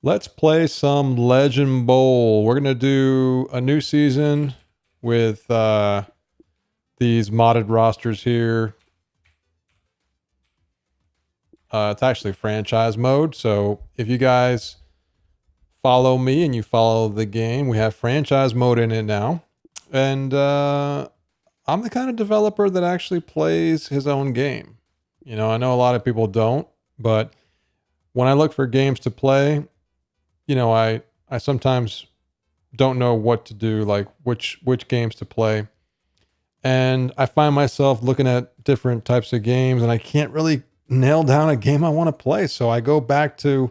Let's play some Legend Bowl. We're gonna do a new season with these modded rosters here. It's actually franchise mode. So if you guys follow me and you follow the game, we have franchise mode in it now. And I'm the kind of developer that actually plays his own game. You know, I know a lot of people don't, but when I look for games to play, I sometimes don't know what to do, like which games to play. And I find myself looking at different types of games and I can't really nail down a game I want to play. So I go back to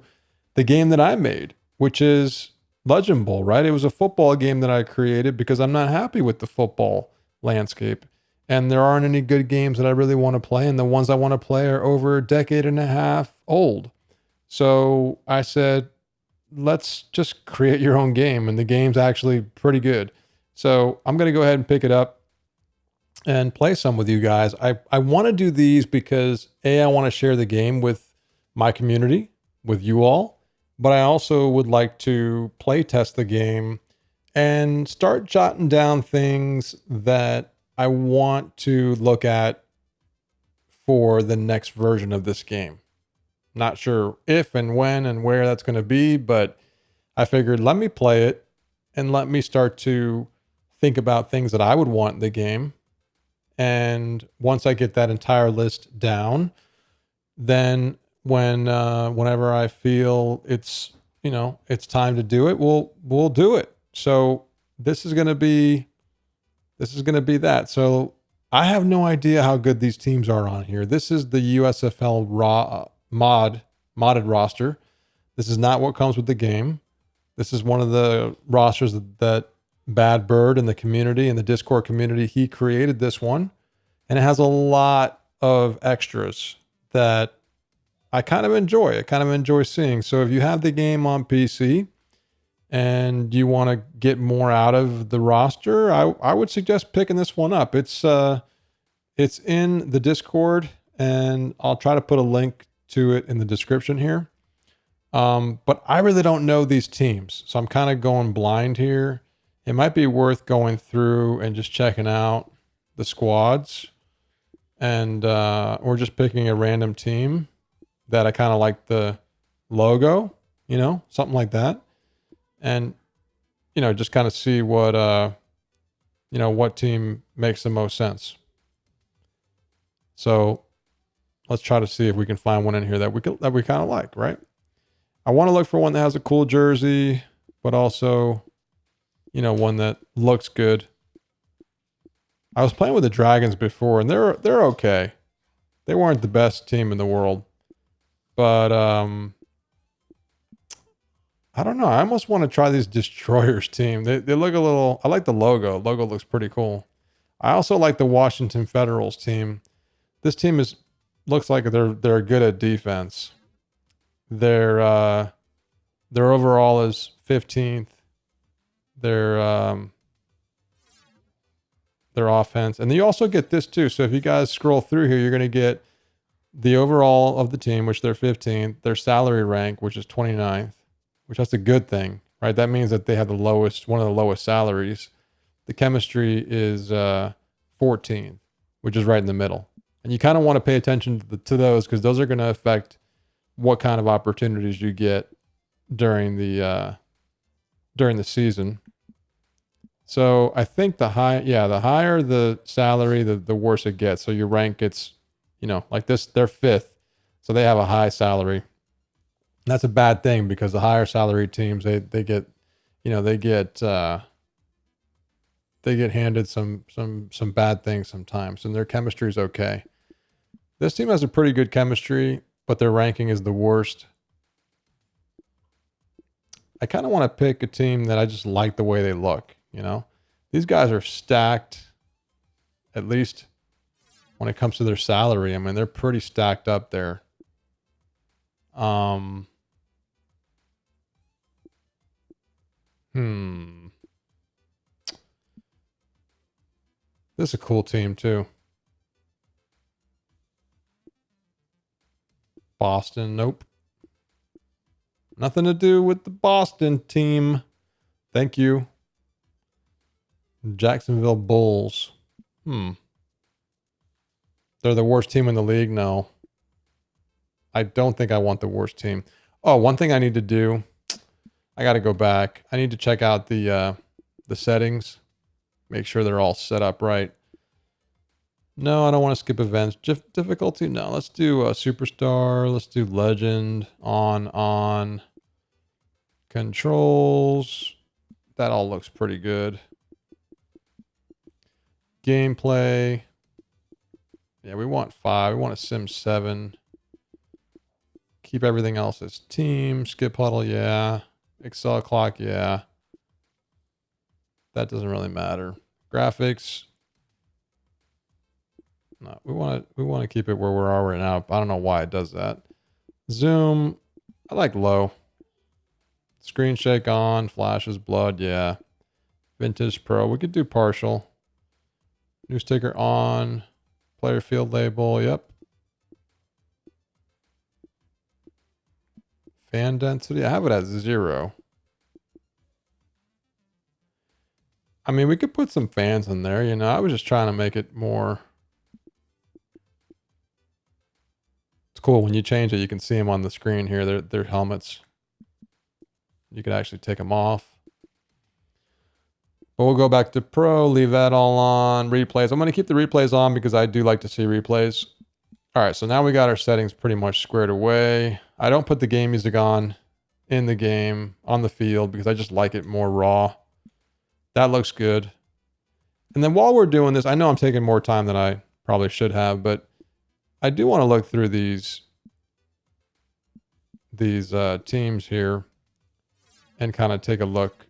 the game that I made, which is Legend Bowl, right? It was a football game that I created because I'm not happy with the football landscape. And there aren't any good games that I really want to play. And the ones I want to play are over a decade and a half old. So I said, let's just create your own game. And the game's actually pretty good. So I'm going to go ahead and pick it up and play some with you guys. I want to do these because I want to share the game with my community, with you all, but I also would like to play test the game and start jotting down things that I want to look at for the next version of this game. Not sure if and when and where that's going to be, but I figured let me play it and let me start to think about things that I would want in the game. And once I get that entire list down, then whenever I feel it's time to do it, we'll do it. So this is gonna be that. So I have no idea how good these teams are on here. This is the USFL modded roster. This is not what comes with the game. This is one of the rosters that Bad Bird in the community, in the Discord community, he created this one. And it has a lot of extras that I kind of enjoy. I kind of enjoy seeing. So if you have the game on PC and you want to get more out of the roster, I would suggest picking this one up. It's in the Discord, and I'll try to put a link to it in the description here. But I really don't know these teams, so I'm kind of going blind here. It might be worth going through and just checking out the squads, and or just picking a random team that I kind of like the logo, something like that, and just kind of see what team makes the most sense. So let's try to see if we can find one in here that we kind of like, right? I want to look for one that has a cool jersey, but also one that looks good. I was playing with the Dragons before, and they're okay. They weren't the best team in the world, but I don't know. I almost want to try these Destroyers team. They look a little. I like the logo. Logo looks pretty cool. I also like the Washington Federals team. This team looks like they're good at defense. Their overall is 15th. Their offense. And you also get this too. So if you guys scroll through here, you're going to get the overall of the team, which they're 15th, their salary rank, which is 29th, which that's a good thing, right? That means that they have one of the lowest salaries. The chemistry is 14th, which is right in the middle. And you kind of want to pay attention to those because those are going to affect what kind of opportunities you get during the season. So I think the higher the salary, the worse it gets. So your rank gets, like this, they're 5th. So they have a high salary. And that's a bad thing because the higher salary teams, they get handed some bad things sometimes, and their chemistry is okay. This team has a pretty good chemistry, but their ranking is the worst. I kind of want to pick a team that I just like the way they look. These guys are stacked, at least when it comes to their salary. I mean, they're pretty stacked up there. This is a cool team too. Boston, nope. Nothing to do with the Boston team. Thank you. Jacksonville Bulls. They're the worst team in the league? No. I don't think I want the worst team. Oh, one thing I need to do. I got to go back. I need to check out the settings. Make sure they're all set up right. No, I don't want to skip events. Difficulty? No. Let's do superstar. Let's do legend. On. Controls. That all looks pretty good. Gameplay. Yeah, we want 5. We want a Sim 7. Keep everything else as team. Skip huddle, yeah. Excel clock, yeah. That doesn't really matter. Graphics. No, we want to keep it where we are right now. I don't know why it does that. Zoom. I like low. Screen shake on. Flashes, blood, yeah. Vintage Pro. We could do partial. New sticker on. Player field label. Yep. Fan density. I have it at 0. I mean, we could put some fans in there. You know, I was just trying to make it more. It's cool when you change it. You can see them on the screen here. They're helmets. You could actually take them off. But we'll go back to Pro, leave that all on. Replays. I'm going to keep the replays on because I do like to see replays. All right, so now we got our settings pretty much squared away. I don't put the game music on in the game, on the field, because I just like it more raw. That looks good. And then while we're doing this, I know I'm taking more time than I probably should have, but I do want to look through these teams here and kind of take a look.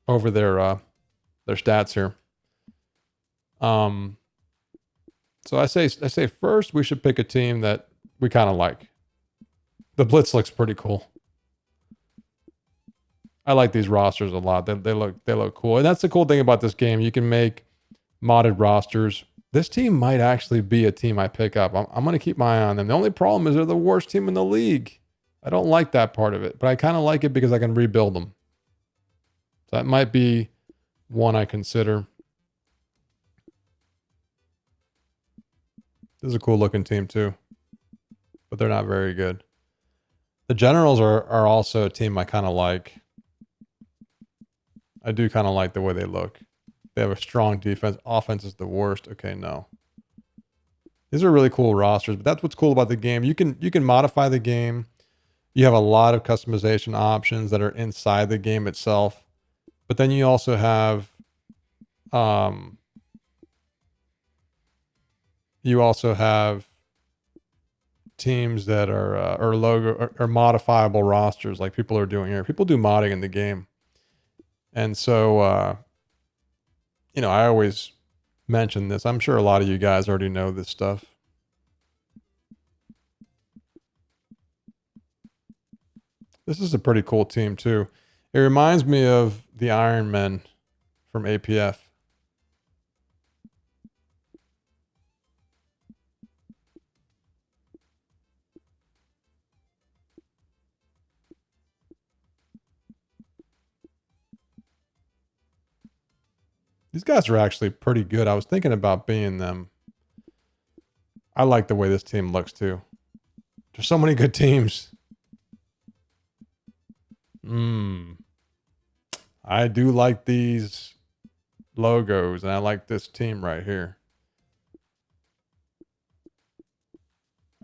Over their stats here. So I say first we should pick a team that we kind of like. The Blitz looks pretty cool. I like these rosters a lot. They look cool. And that's the cool thing about this game. You can make modded rosters. This team might actually be a team I pick up. I'm going to keep my eye on them. The only problem is they're the worst team in the league. I don't like that part of it, but I kind of like it because I can rebuild them. So that might be one I consider. This is a cool looking team too, but they're not very good. The Generals are also a team I kind of like. I do kind of like the way they look. They have a strong defense. Offense is the worst. Okay, no. These are really cool rosters, but that's what's cool about the game. You can modify the game. You have a lot of customization options that are inside the game itself. But then you also have teams that are or modifiable rosters like people are doing here. People do modding in the game. And so I always mention this. I'm sure a lot of you guys already know this stuff. This is a pretty cool team too. It reminds me of the Iron Men from APF. These guys are actually pretty good. I was thinking about being them. I like the way this team looks too. There's so many good teams. I do like these logos, and I like this team right here.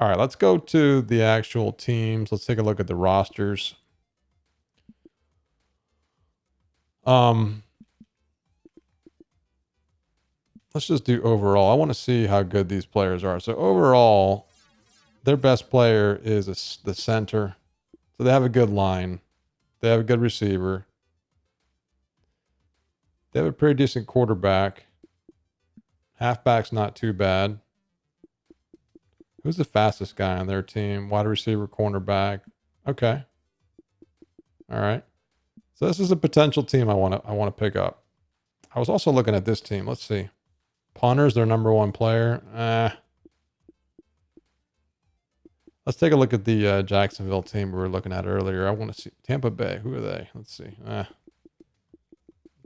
All right, let's go to the actual teams. Let's take a look at the rosters. Let's just do overall. I want to see how good these players are. So overall, their best player is the center. So they have a good line. They have a good receiver. They have a pretty decent quarterback. Halfback's not too bad. Who's the fastest guy on their team? Wide receiver, cornerback. Okay. All right. So this is a potential team I want to pick up. I was also looking at this team. Let's see. Punter's their number one player. Let's take a look at the Jacksonville team we were looking at earlier. I want to see Tampa Bay. Who are they? Let's see.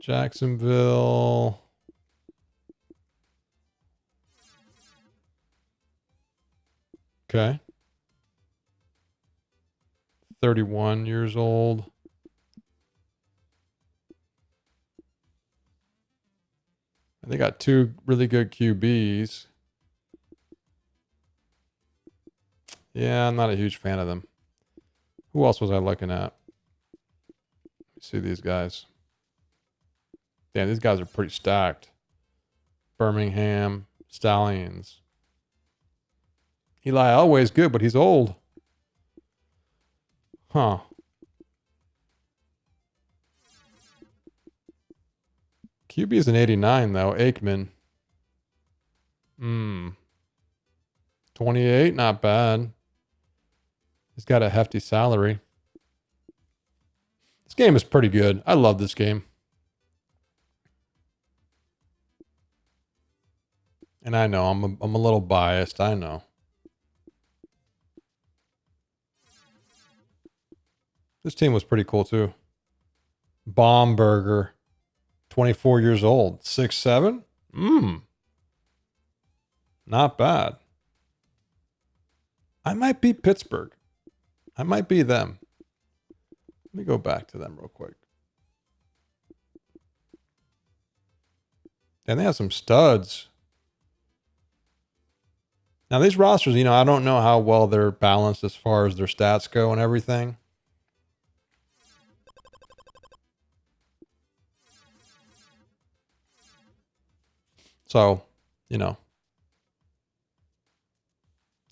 Jacksonville. Okay. 31 years old. And they got two really good QBs. Yeah, I'm not a huge fan of them. Who else was I looking at? Let me see these guys. Damn, these guys are pretty stacked. Birmingham Stallions. Eli Elway's good, but he's old. Huh. QB is an 89, though. Aikman. 28, not bad. He's got a hefty salary. This game is pretty good. I love this game. And I know I'm a little biased. I know. This team was pretty cool too. Baumberger, 24 years old, 6'7". Not bad. I might beat Pittsburgh. I might be them. Let me go back to them real quick. And they have some studs. Now these rosters, I don't know how well they're balanced as far as their stats go and everything. So, they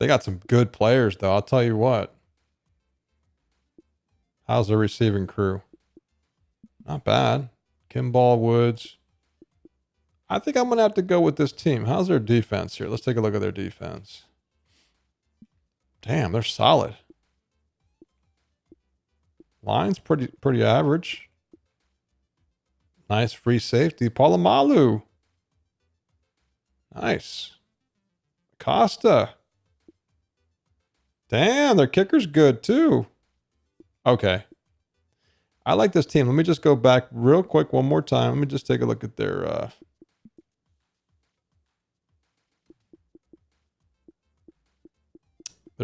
got some good players though. I'll tell you what. How's their receiving crew? Not bad. Kimball, Woods. I think I'm going to have to go with this team. How's their defense here? Let's take a look at their defense. Damn, they're solid. Line's pretty average. Nice free safety. Polamalu. Nice. Costa. Damn, their kicker's good too. Okay. I like this team. Let me just go back real quick one more time. Let me just take a look at their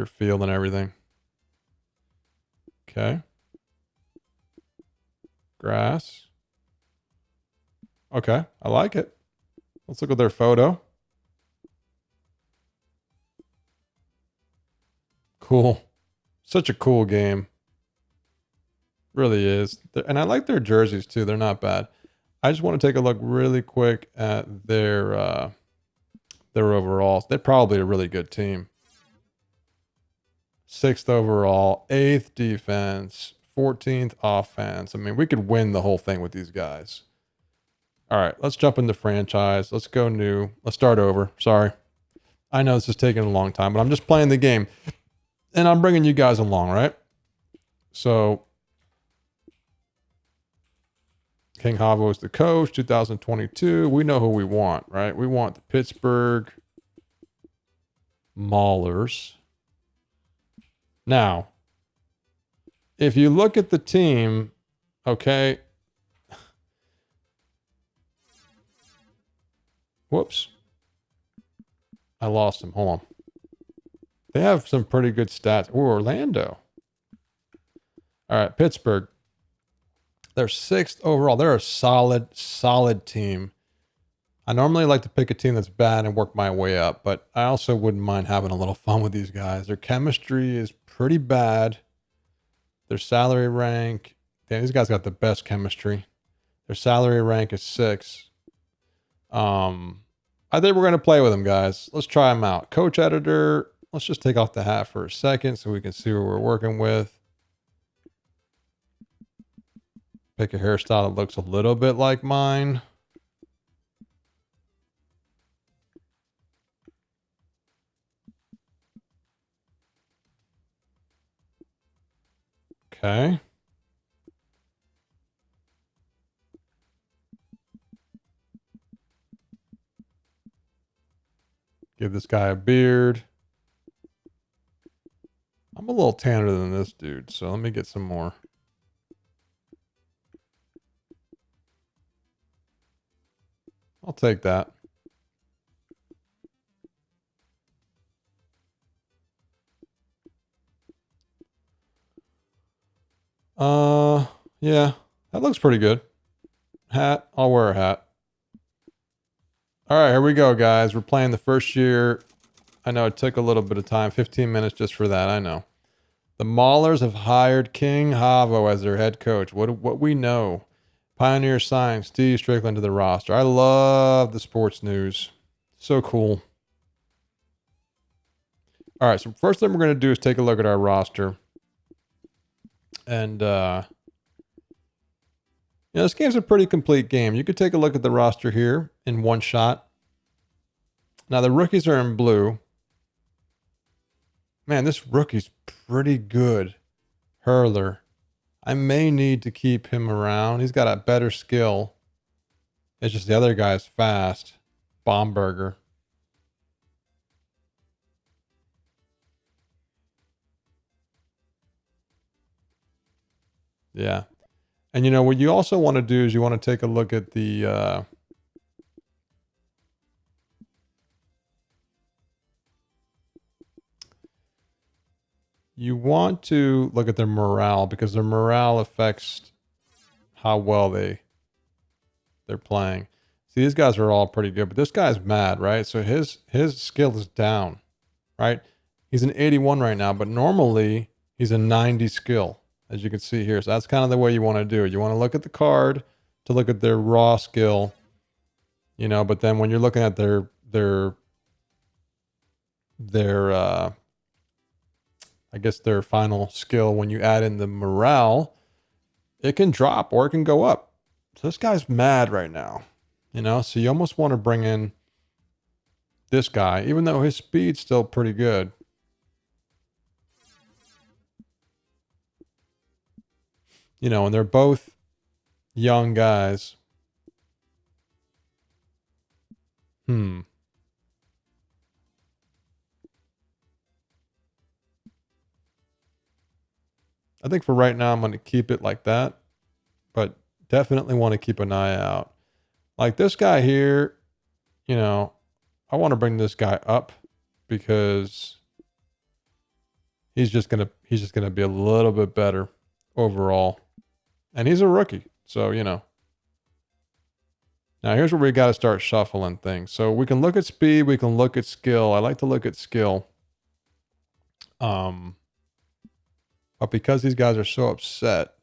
field and everything. Okay. Grass. Okay, I like it. Let's look at their photo. Cool. Such a cool game. Really is. And I like their jerseys too. They're not bad. I just want to take a look really quick at their overalls. They're probably a really good team. 6th overall, 8th defense, 14th offense. I mean, we could win the whole thing with these guys. All right, let's jump into franchise. Let's go new. Let's start over. Sorry. I know this is taking a long time, but I'm just playing the game. And I'm bringing you guys along, right? So, King Havo is the coach, 2022. We know who we want, right? We want the Pittsburgh Maulers. Now, if you look at the team, okay. Whoops. I lost him. Hold on. They have some pretty good stats. Ooh, Orlando. All right, Pittsburgh. They're 6th overall. They're a solid team. I normally like to pick a team that's bad and work my way up, but I also wouldn't mind having a little fun with these guys. Their chemistry is pretty bad. Their salary rank, damn, these guys got the best chemistry. Their salary rank is 6. I think we're going to play with them, guys. Let's try them out. Coach editor, let's just take off the hat for a second so we can see what we're working with. Pick a hairstyle that looks a little bit like mine. Okay. Give this guy a beard. I'm a little tanner than this dude, so let me get some more. I'll take that. Yeah, that looks pretty good. Hat, I'll wear a hat. All right, here we go, guys. We're playing the first year. I know it took a little bit of time, 15 minutes just for that, I know. The Maulers have hired King Havo as their head coach. What we know. Pioneer signed Steve Strickland to the roster. I love the sports news. So cool. All right, so first thing we're going to do is take a look at our roster. And, this game's a pretty complete game. You could take a look at the roster here in one shot. Now, the rookies are in blue. Man, this rookie's pretty good. Hurler. I may need to keep him around. He's got a better skill. It's just the other guy's fast. Bomberger. Yeah. And what you also want to do is you want to take a look at the you want to look at their morale, because their morale affects how well they're playing. See, these guys are all pretty good, but this guy's mad, right? So his skill is down, right? He's an 81 right now, but normally he's a 90 skill, as you can see here. So that's kind of the way you want to do it. You want to look at the card to look at their raw skill, but then when you're looking at their I guess their final skill, when you add in the morale, it can drop or it can go up. So this guy's mad right now, so you almost want to bring in this guy, even though his speed's still pretty good. And they're both young guys. I think for right now, I'm going to keep it like that, but definitely want to keep an eye out. Like this guy here, I want to bring this guy up because he's just going to be a little bit better overall. And he's a rookie. So, Now here's where we got to start shuffling things. So we can look at speed, we can look at skill. I like to look at skill. But because these guys are so upset,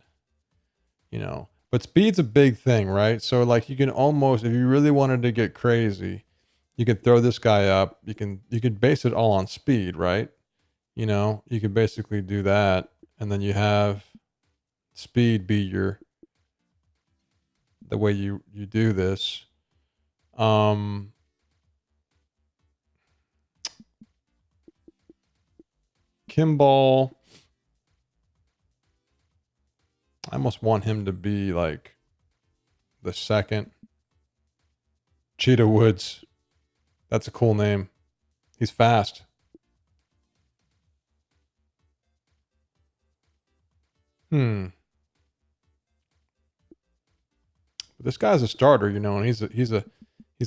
but speed's a big thing, right? So like you can almost, if you really wanted to get crazy, you could throw this guy up. You could base it all on speed, right? You could basically do that, and then you have speed be the way you do this. Kimball, I almost want him to be like the second. Cheetah Woods, that's a cool name. He's fast. But this guy's a starter, and he's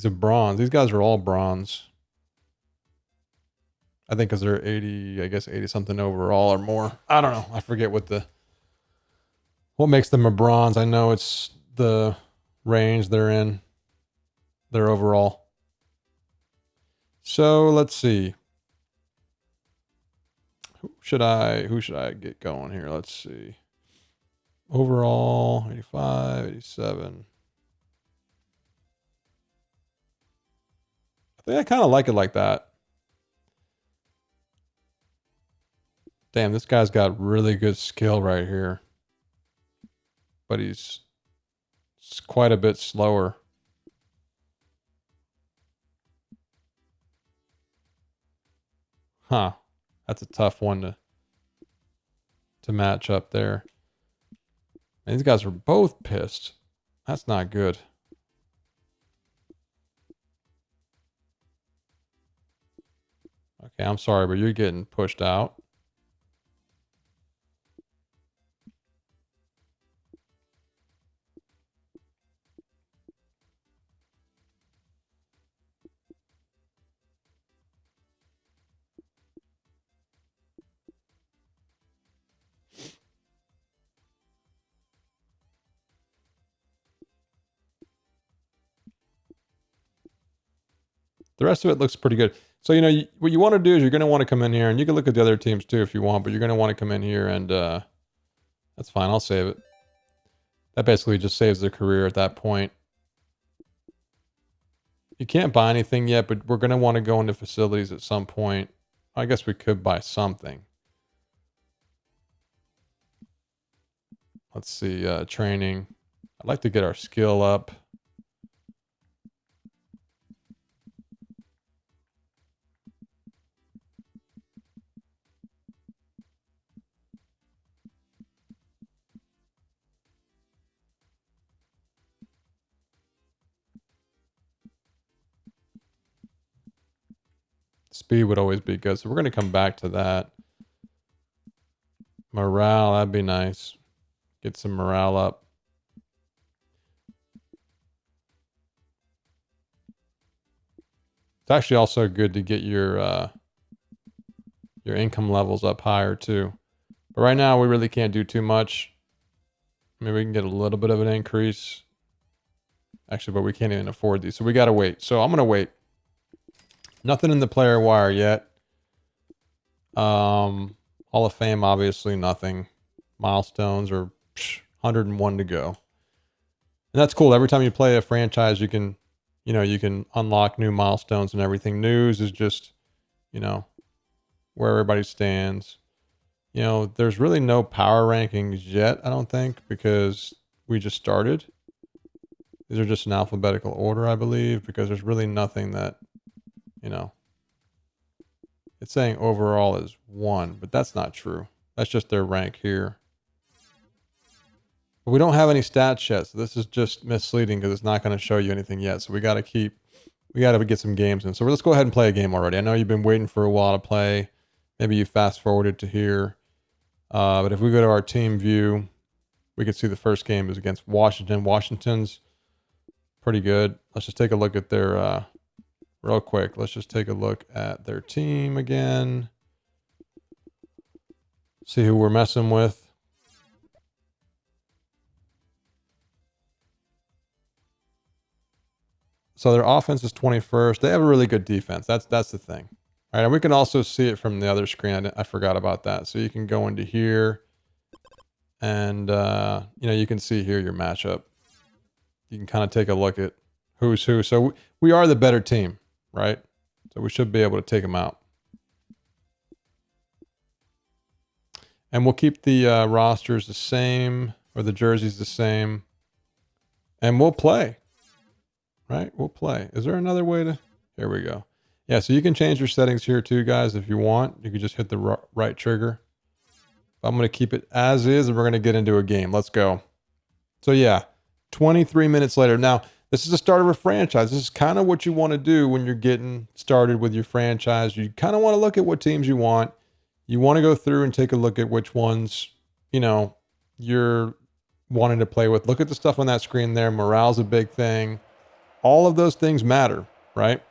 a bronze. These guys are all bronze. I think because they're 80, I guess 80 something overall or more. I don't know. I forget what makes them a bronze. I know it's the range they're in, their overall. So let's see. Who should I get going here? Let's see. Overall, 85, 87. I think I kind of like it like that. Damn, this guy's got really good skill right here. But he's quite a bit slower. Huh. That's a tough one to match up there. And these guys are both pissed. That's not good. Okay, I'm sorry, but you're getting pushed out. The rest of it looks pretty good. So, you know, what you want to do is you're going to want to come in here, and you can look at the other teams too if you want, but you're going to want to come in here and that's fine. I'll save it. That basically just saves their career at that point. You can't buy anything yet, but we're going to want to go into facilities at some point. I guess we could buy something. Let's see, training. I'd like to get our skill up. Speed would always be good, so we're going to come back to that. Morale, that'd be nice. Get some morale up. It's actually also good to get your income levels up higher too. But right now we really can't do too much. Maybe we can get a little bit of an increase. Actually, but we can't even afford these, so we got to wait. So I'm going to wait. Nothing in the player wire yet. Hall of Fame, obviously nothing. Milestones are 101 to go. And that's cool. Every time you play a franchise, you can, you know, you can unlock new milestones and everything. News is just, you know, where everybody stands. You know, there's really no power rankings yet, I don't think, because we just started. These are just in alphabetical order, I believe, because there's really nothing that, you know, it's saying overall is 1, but that's not true. That's just their rank here. But we don't have any stats yet, so this is just misleading because it's not going to show you anything yet. So we got to get some games in. So let's go ahead and play a game already. I know you've been waiting for a while to play. Maybe you fast forwarded to here. But if we go to our team view, we can see the first game is against Washington. Washington's pretty good. Let's just take a look at their, real quick. Let's just take a look at their team again. See who we're messing with. So their offense is 21st. They have a really good defense. That's the thing. All right, and we can also see it from the other screen. I forgot about that. So you can go into here and, you know, you can see here your matchup. You can kind of take a look at who's who. So we are the better team, right? So we should be able to take them out. And we'll keep the rosters the same, or the jerseys the same. And we'll play, right? We'll play. Is there another way to... Here we go. Yeah, so you can change your settings here too, guys, if you want. You can just hit the right trigger. I'm going to keep it as is, and we're going to get into a game. Let's go. So yeah, 23 minutes later. Now, this is the start of a franchise. This is kind of what you want to do when you're getting started with your franchise. You kind of want to look at what teams you want. You want to go through and take a look at which ones, you know, you're wanting to play with. Look at the stuff on that screen there. Morale's a big thing. All of those things matter, right?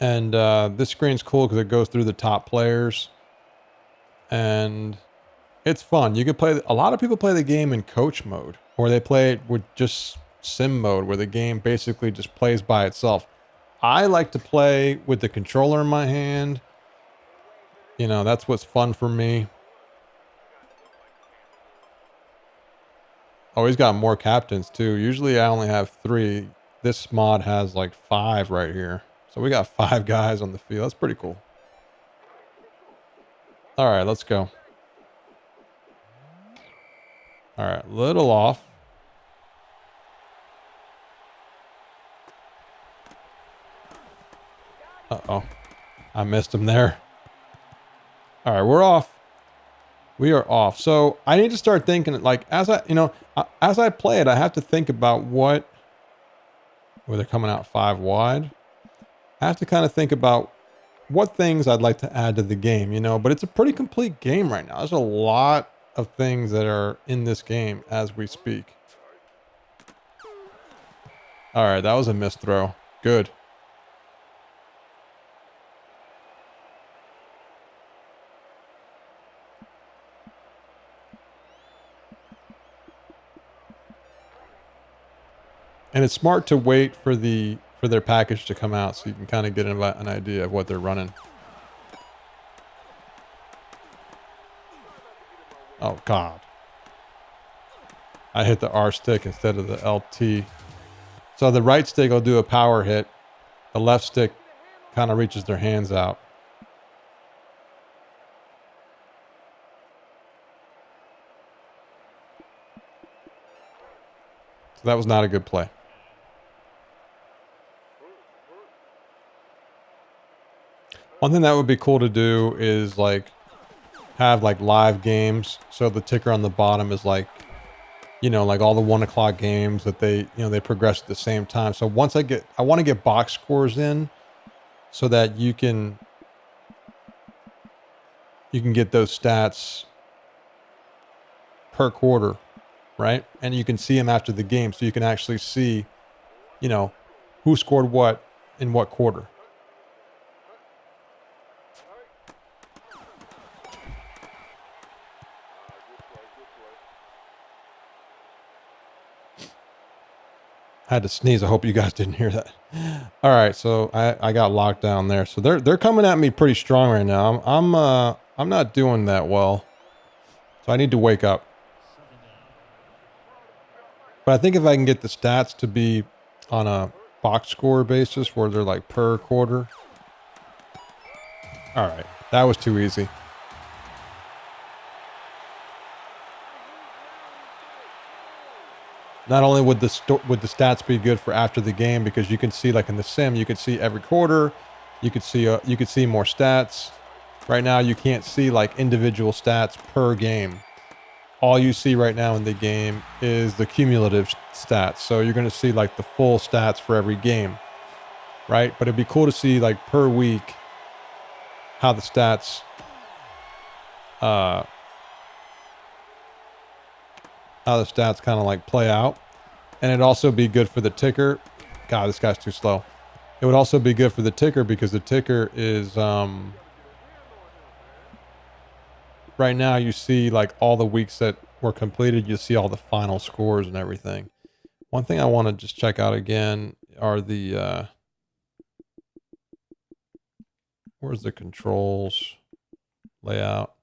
And this screen's cool because it goes through the top players. And it's fun. You can play... A lot of people play the game in coach mode, or they play it with just sim mode, where the game basically just plays by itself. I like to play with the controller in my hand. You know, that's what's fun for me. Oh, he's got more captains too. Usually I only have 3. This mod has like 5 right here. So we got 5 guys on the field. That's pretty cool. All right, let's go. All right, little off. Uh-oh. I missed him there. All right, we're off. We are off. So I need to start thinking, like, as I play it, I have to think about what... Where they're coming out 5 wide. I have to kind of think about what things I'd like to add to the game, you know, but it's a pretty complete game right now. There's a lot of things that are in this game as we speak. All right, that was a missed throw. Good. And it's smart to wait for the for their package to come out, so you can kind of get an idea of what they're running. Oh God. I hit the R stick instead of the LT. So the right stick will do a power hit. The left stick kind of reaches their hands out. So that was not a good play. One thing that would be cool to do is like have like live games. So the ticker on the bottom is like, you know, like all the 1 o'clock games that they, you know, they progress at the same time. So once I want to get box scores in so that you can get those stats per quarter, right? And you can see them after the game. So you can actually see, you know, who scored what in what quarter. I had to sneeze. I hope you guys didn't hear that. All right, so I got locked down there. So they're coming at me pretty strong right now. I'm not doing that well. So I need to wake up. But I think if I can get the stats to be on a box score basis where they're like per quarter. All right, that was too easy. Not only would the stats be good for after the game, because you can see, like in the sim, you can see every quarter, you could see more stats. Right now, you can't see like individual stats per game. All you see right now in the game is the cumulative stats. So you're going to see like the full stats for every game, right? But it'd be cool to see like per week how the stats, kind of like play out. And it'd also be good for the ticker. God, this guy's too slow. It would also be good for the ticker because the ticker is, right now you see like all the weeks that were completed. You see all the final scores and everything. One thing I want to just check out again are the, where's the controls layout?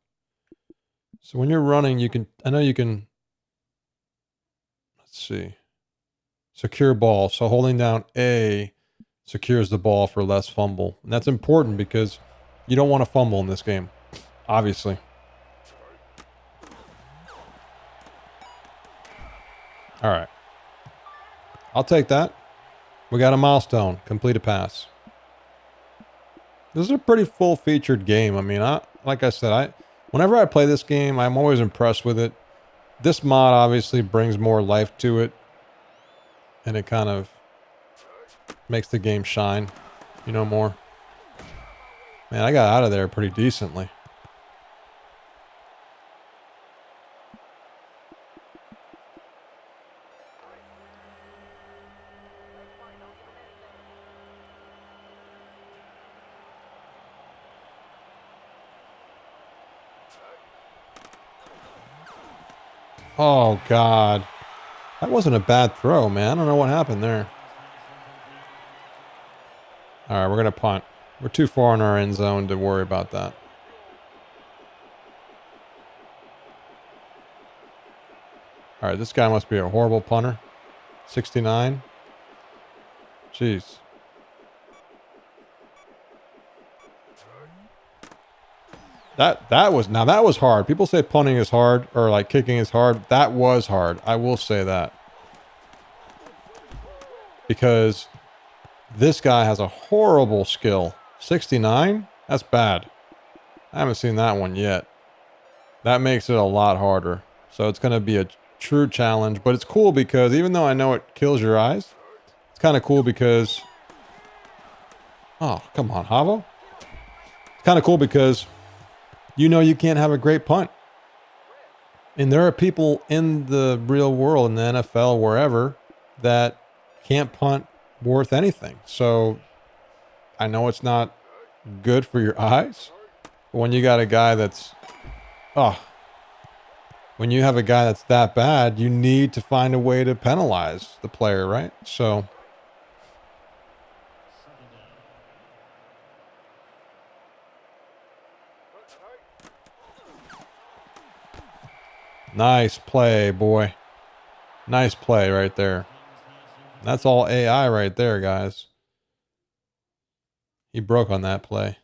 So when you're running, you can, I know you can, let's see. Secure ball. So holding down A secures the ball for less fumble. And that's important because you don't want to fumble in this game, obviously. All right. I'll take that. We got a milestone. Complete a pass. This is a pretty full-featured game. I mean, like I said, whenever I play this game, I'm always impressed with it. This mod obviously brings more life to it. And it kind of makes the game shine, you know, more. Man, I got out of there pretty decently. Oh, God. That wasn't a bad throw, man. I don't know what happened there. All right, we're going to punt. We're too far in our end zone to worry about that. All right, this guy must be a horrible punter. 69. Jeez. That was hard. People say punting is hard or like kicking is hard. That was hard. I will say that. Because this guy has a horrible skill. 69? That's bad. I haven't seen that one yet. That makes it a lot harder. So it's going to be a true challenge. But it's cool because even though I know it kills your eyes, it's kind of cool because... Oh, come on, Havo. It's kind of cool because you know you can't have a great punt. And there are people in the real world, in the NFL, wherever, that can't punt worth anything. So I know it's not good for your eyes. But when you got a guy that's... when you have a guy that's that bad, you need to find a way to penalize the player, right? So Nice play, boy. Nice play right there. That's all AI right there, guys. He broke on that play.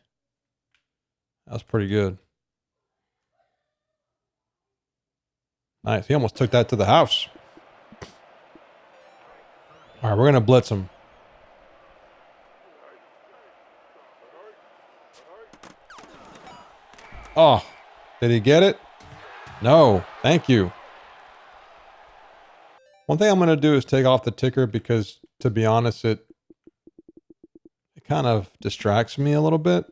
That was pretty good. Nice. He almost took that to the house. All right, we're going to blitz him. Oh, did he get it? No. Thank you. One thing I'm going to do is take off the ticker because, to be honest, it kind of distracts me a little bit.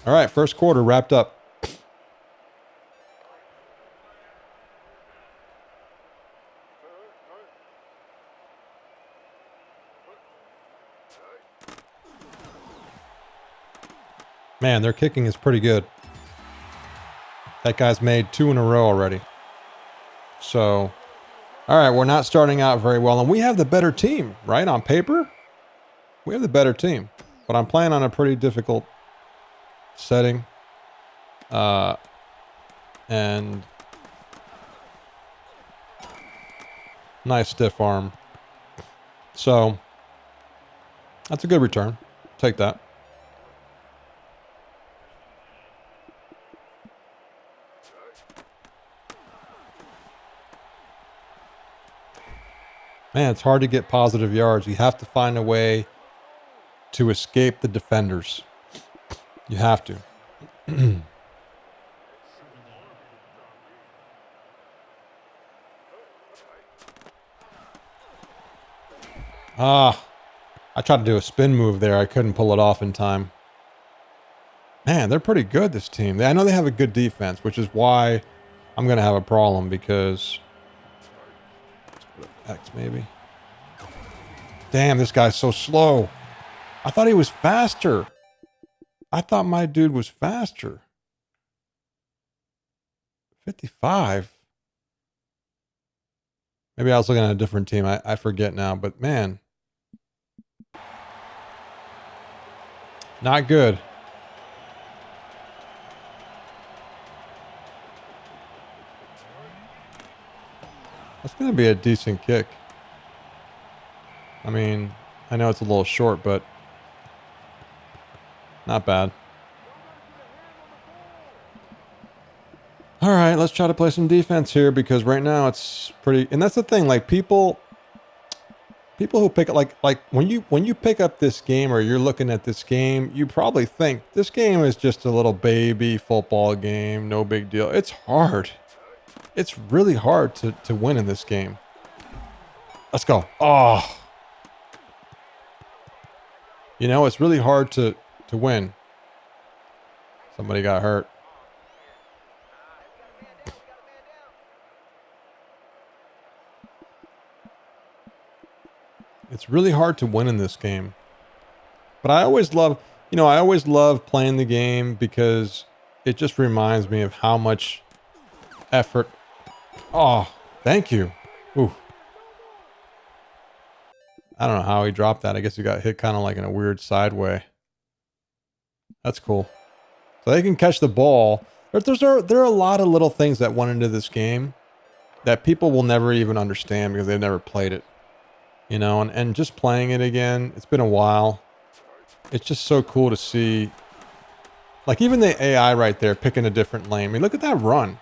All right, first quarter wrapped up. Man, their kicking is pretty good. That guy's made 2 in a row already. So, all right, we're not starting out very well. And we have the better team, right? On paper, we have the better team. But I'm playing on a pretty difficult setting. And nice stiff arm. So, that's a good return. Take that. Man, it's hard to get positive yards. You have to find a way to escape the defenders. You have to. I tried to do a spin move there. I couldn't pull it off in time. Man, they're pretty good, this team. I know they have a good defense, which is why I'm going to have a problem because... X maybe. Damn, this guy's so slow. I thought he was faster. I thought my dude was faster. 55. Maybe I was looking at a different team. I forget now, but man. Not good. That's going to be a decent kick. I mean, I know it's a little short, but not bad. All right, let's try to play some defense here because right now it's pretty... And that's the thing, like people who pick like when you pick up this game or you're looking at this game, you probably think this game is just a little baby football game, no big deal. It's hard. It's really hard to win in this game. Let's go. Oh. You know, it's really hard to win. Somebody got hurt. It's really hard to win in this game. But I always love, I always love playing the game because it just reminds me of how much effort. Oh, thank you. Ooh. I don't know how he dropped that. I guess he got hit kind of like in a weird side way. That's cool. So they can catch the ball. There are a lot of little things that went into this game that people will never even understand because they've never played it. And just playing it again, it's been a while. It's just so cool to see. Like even the AI right there picking a different lane. I mean, look at that run.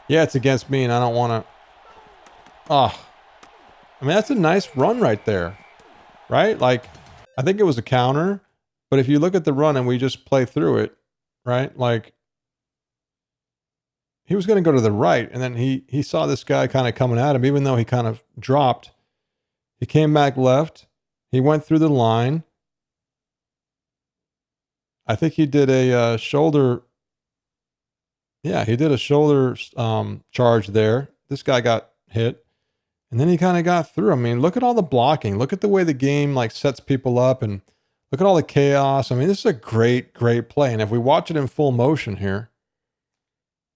Yeah, it's against me and I don't want to. Oh. I mean, that's a nice run right there. Right? Like, I think it was a counter. But if you look at the run and we just play through it, right? Like, he was going to go to the right. And then he saw this guy kind of coming at him, even though he kind of dropped. He came back left. He went through the line. I think he did a shoulder. Yeah, he did a shoulder charge there. This guy got hit. And then he kind of got through. I mean, look at all the blocking. Look at the way the game like sets people up and look at all the chaos. I mean, this is a great, great play. And if we watch it in full motion here,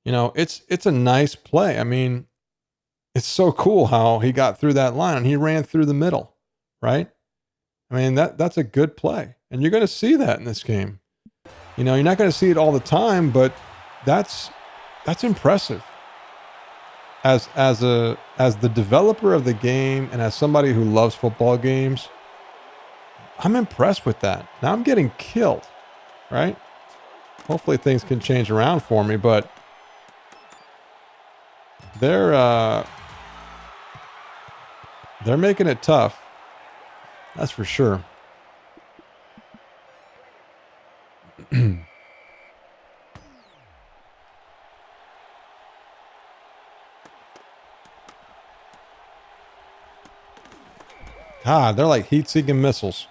You know, it's a nice play. I mean, it's so cool how he got through that line and he ran through the middle, right? I mean, that's a good play. And you're going to see that in this game. You know, you're not going to see it all the time, but that's impressive. As the developer of the game and as somebody who loves football games, I'm impressed with that. Now I'm getting killed, right? Hopefully things can change around for me, but they're making it tough. That's for sure. God, they're like heat-seeking missiles.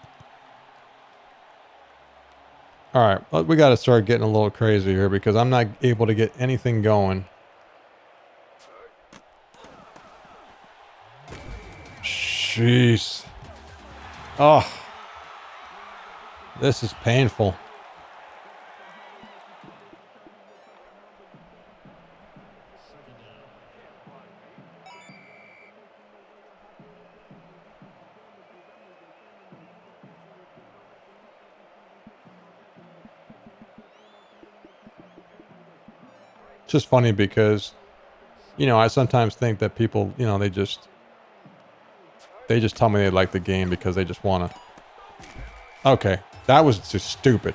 All right, well, we got to start getting a little crazy here because I'm not able to get anything going. Jeez. Oh, this is painful. It's just funny because, you know, I sometimes think that people, you know, they just tell me they like the game because they just want to. Okay, that was just stupid.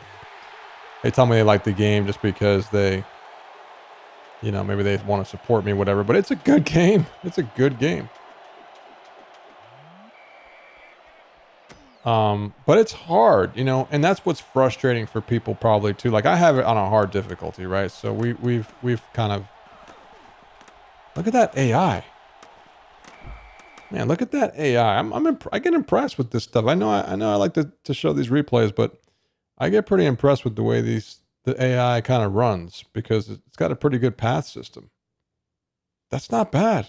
They tell me they like the game just because they, you know, maybe they want to support me, whatever. But it's a good game. It's a good game. But it's hard, you know, and that's what's frustrating for people probably too. Like I have it on a hard difficulty, right? So we've kind of look at that AI. Man, look at that AI. I get impressed with this stuff. I know I like to show these replays, but I get pretty impressed with the way the AI kind of runs because it's got a pretty good path system. That's not bad.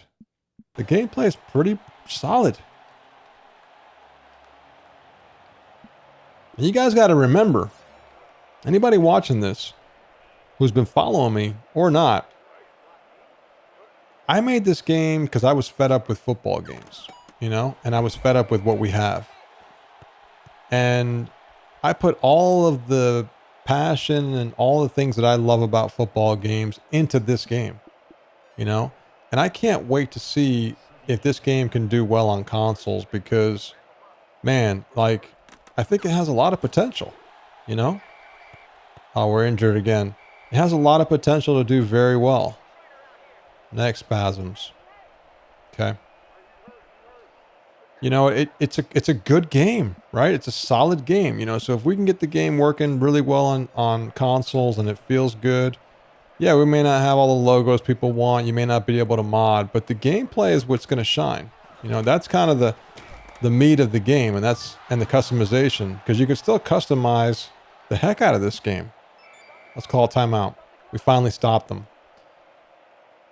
The gameplay is pretty solid. And you guys got to remember, anybody watching this who's been following me or not, I made this game because I was fed up with football games, you know, and I was fed up with what we have. And I put all of the passion and all the things that I love about football games into this game, you know, and I can't wait to see if this game can do well on consoles because, man, like, I think it has a lot of potential, you know? Oh, we're injured again. It has a lot of potential to do very well. Neck spasms. Okay. You know, it's a good game, right? It's a solid game, you know. So if we can get the game working really well on consoles and it feels good, yeah, we may not have all the logos people want. You may not be able to mod, but the gameplay is what's going to shine. You know, that's kind of the meat of the game, and the customization, because you can still customize the heck out of this game. Let's call a timeout. We finally stopped them.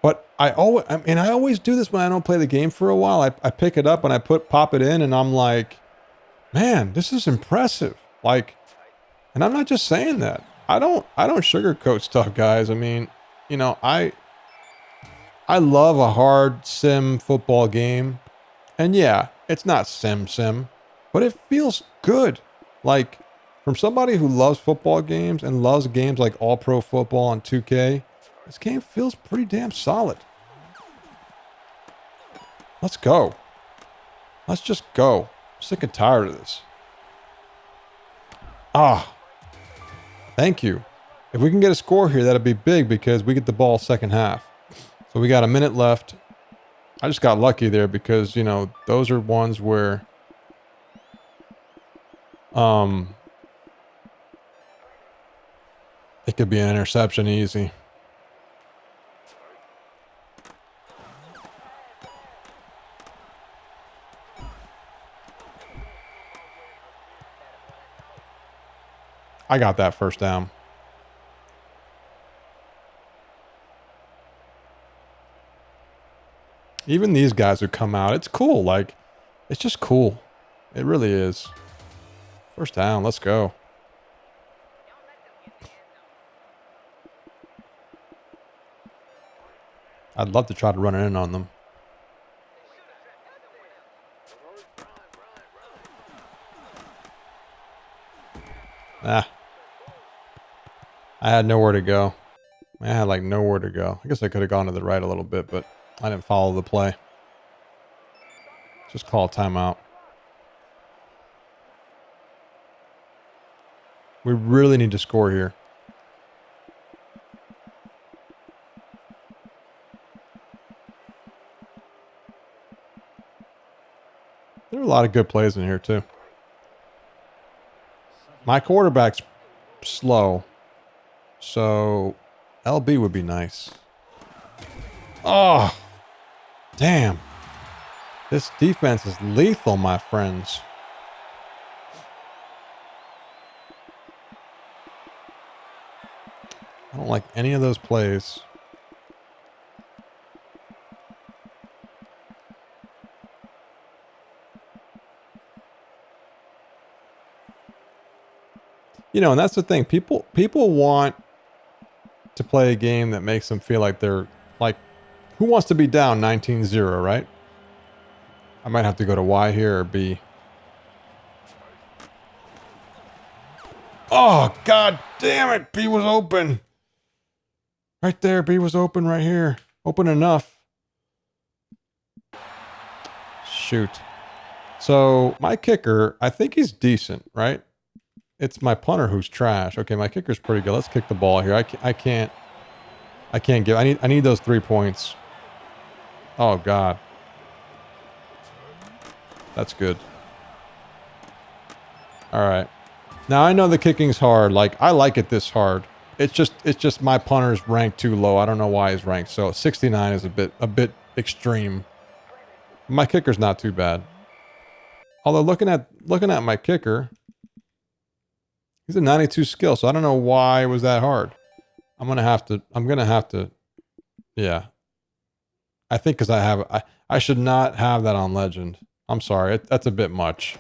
But I always do this when I don't play the game for a while. I pick it up and I pop it in and I'm like, man, this is impressive. Like, and I'm not just saying that. I don't sugarcoat stuff, guys. I mean, you know, I love a hard sim football game. And yeah, it's not sim, but it feels good. Like, from somebody who loves football games and loves games like All Pro Football and 2K, this game feels pretty damn solid. Let's go. Let's just go. I'm sick and tired of this. Ah. Thank you. If we can get a score here, that'd be big because we get the ball second half. So we got a minute left. I just got lucky there because, you know, those are ones where it could be an interception easy. I got that first down. Even these guys who come out, it's cool. Like, it's just cool. It really is. First down, let's go. I'd love to try to run it in on them. Ah. I had nowhere to go. I had like nowhere to go. I guess I could have gone to the right a little bit, but I didn't follow the play. Just call a timeout. We really need to score here. There are a lot of good plays in here too. My quarterback's slow, so LB would be nice. Oh, damn. This defense is lethal, my friends. I don't like any of those plays. You know, and that's the thing. People want to play a game that makes them feel like they're like, who wants to be down 19-0, right? I might have to go to Y here or B. Oh, god damn it. B was open. Right there. B was open right here. Open enough. Shoot. So my kicker, I think he's decent, right? It's my punter who's trash. Okay, my kicker's pretty good. Let's kick the ball here. I can't give. I need those 3 points. Oh god. That's good. All right. Now I know the kicking's hard. Like I like it this hard. It's just my punter's ranked too low. I don't know why he's ranked. So 69 is a bit extreme. My kicker's not too bad. Although looking at my kicker, he's a 92 skill, so I don't know why it was that hard. I'm gonna have to. Yeah. I think because I should not have that on legend. I'm sorry. That's a bit much.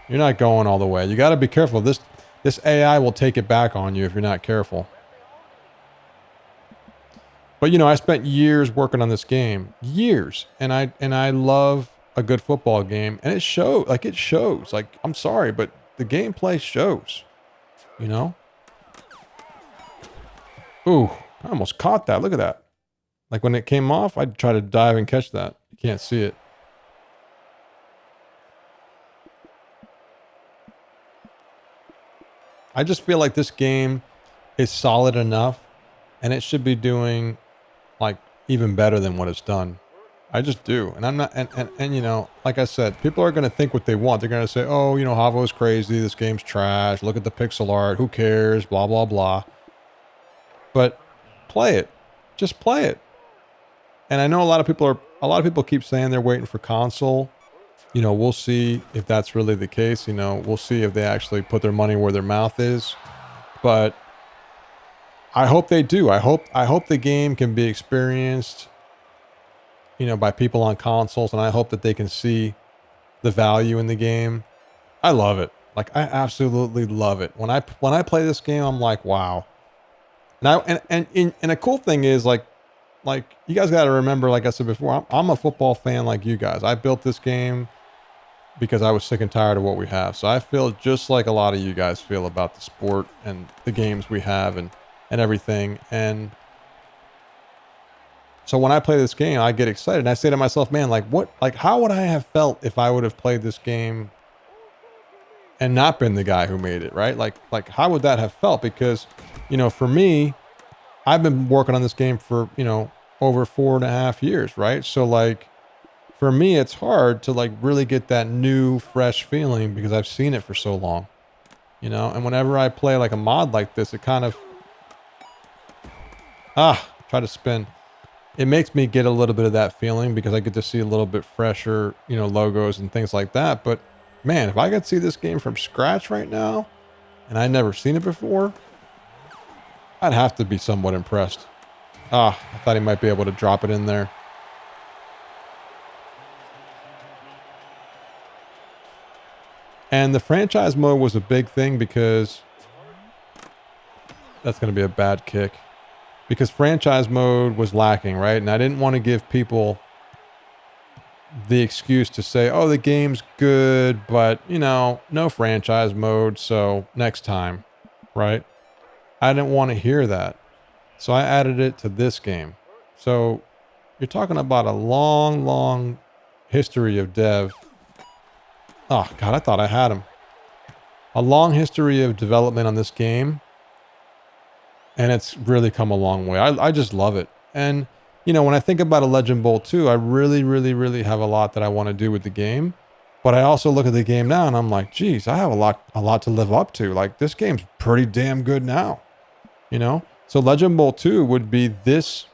You're not going all the way. You got to be careful. This AI will take it back on you if you're not careful. But you know, I spent years working on this game, years, and I love a good football game, and it shows. Like I'm sorry, but the gameplay shows. You know. Ooh, I almost caught that. Look at that. Like when it came off, I'd try to dive and catch that. You can't see it. I just feel like this game is solid enough, and it should be doing like even better than what it's done. I just do. And I'm not, and you know, like I said, people are going to think what they want. They're going to say, oh, you know, Havo's crazy. This game's trash. Look at the pixel art. Who cares? Blah, blah, blah. But play it. Just play it. And I know a lot of people keep saying they're waiting for console. You know, we'll see if that's really the case. You know, we'll see if they actually put their money where their mouth is. But I hope they do. I hope the game can be experienced, you know, by people on consoles, and I hope that they can see the value in the game. I love it. Like I absolutely love it. When I play this game, I'm like, wow. And a cool thing is like you guys got to remember, like I said before, I'm a football fan like you guys. I built this game because I was sick and tired of what we have. So I feel just like a lot of you guys feel about the sport and the games we have and everything. And so when I play this game, I get excited and I say to myself, man, how would I have felt if I would have played this game and not been the guy who made it, right? Like how would that have felt? Because, you know, for me, I've been working on this game for, you know, over 4.5 years, right? So like, for me, it's hard to like really get that new, fresh feeling because I've seen it for so long, you know? And whenever I play like a mod like this, it kind of, try to spin. It makes me get a little bit of that feeling because I get to see a little bit fresher, you know, logos and things like that. But man, if I could see this game from scratch right now, and I'd never seen it before, I'd have to be somewhat impressed. I thought he might be able to drop it in there. And the franchise mode was a big thing because that's going to be a bad kick. Because franchise mode was lacking, right? And I didn't want to give people the excuse to say, oh, the game's good, but, you know, no franchise mode, so next time, right? I didn't want to hear that. So I added it to this game. So you're talking about a long, long history of dev. Oh, God, I thought I had him. A long history of development on this game. And it's really come a long way. I just love it. And, you know, when I think about a Legend Bowl 2, I really, really, really have a lot that I want to do with the game. But I also look at the game now and I'm like, geez, I have a lot to live up to. Like, this game's pretty damn good now. You know? So Legend Bowl 2 would be this